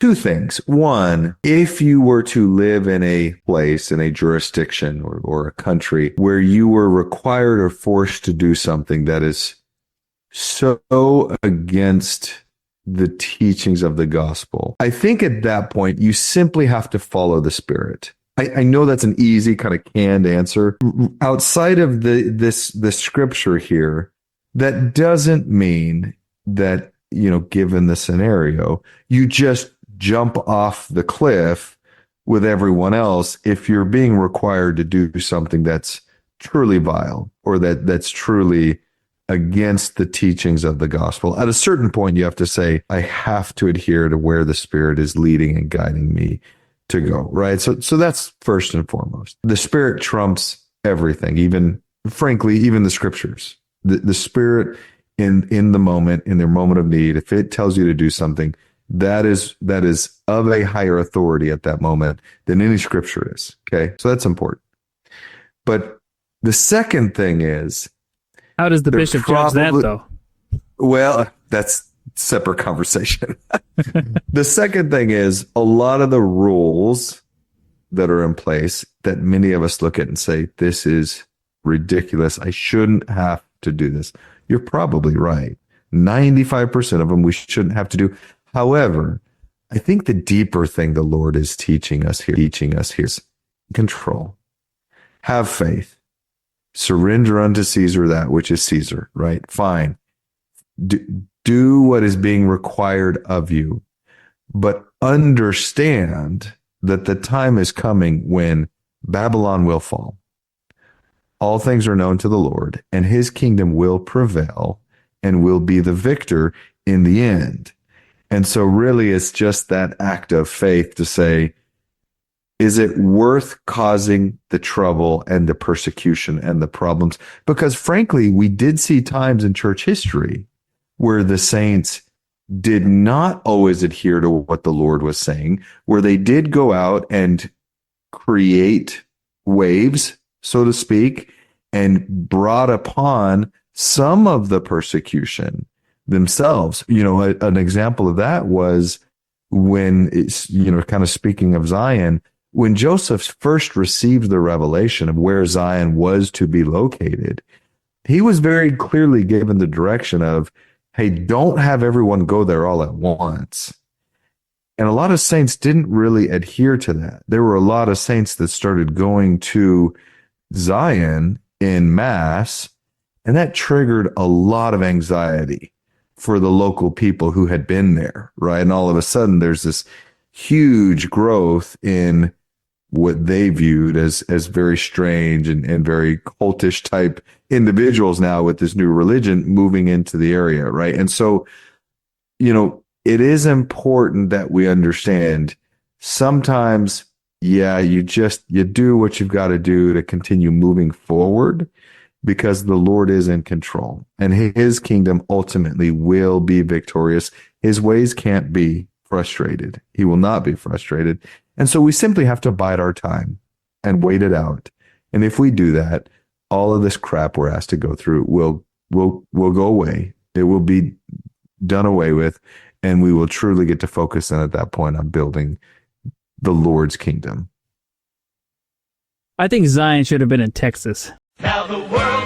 two things. One, if you were to live in a place, in a jurisdiction or a country where you were required or forced to do something that is so against the teachings of the gospel, I think at that point, you simply have to follow the Spirit. I know that's an easy kind of canned answer. Outside of the scripture here, that doesn't mean that, given the scenario, you just jump off the cliff with everyone else if you're being required to do something that's truly vile or that's truly against the teachings of the gospel. At a certain point, you have to say, I have to adhere to where the Spirit is leading and guiding me to go, right? So that's first and foremost. The Spirit trumps everything, even the scriptures. The Spirit in the moment, in their moment of need, if it tells you to do something, that is of a higher authority at that moment than any scripture is. Okay. So that's important. But the second thing is, how does the bishop judge that, though? Well, that's a separate conversation. The second thing is, a lot of the rules that are in place that many of us look at and say, this is ridiculous. I shouldn't have to do this. You're probably right. 95% of them we shouldn't have to do. However, I think the deeper thing the Lord is teaching us here is control. Have faith. Surrender unto Caesar that which is Caesar, right? Fine. Do what is being required of you, but understand that the time is coming when Babylon will fall. All things are known to the Lord, and his kingdom will prevail and will be the victor in the end. And so really it's just that act of faith to say, is it worth causing the trouble and the persecution and the problems? Because frankly, we did see times in church history where the saints did not always adhere to what the Lord was saying, where they did go out and create waves, so to speak, and brought upon some of the persecution themselves. An example of that was when it's, kind of speaking of Zion, when Joseph first received the revelation of where Zion was to be located, he was very clearly given the direction of, hey, don't have everyone go there all at once. And a lot of saints didn't really adhere to that. There were a lot of saints that started going to Zion in mass, and that triggered a lot of anxiety for the local people who had been there, right? And all of a sudden, there's this huge growth in what they viewed as very strange and very cultish type individuals now with this new religion moving into the area, right? And so, it is important that we understand sometimes, you do what you've got to do to continue moving forward because the Lord is in control and his kingdom ultimately will be victorious. His ways can't be frustrated. He will not be frustrated. And so we simply have to bide our time and wait it out. And if we do that, all of this crap we're asked to go through will go away. It will be done away with. And we will truly get to focus in at that point on building the Lord's kingdom. I think Zion should have been in Texas. Now the world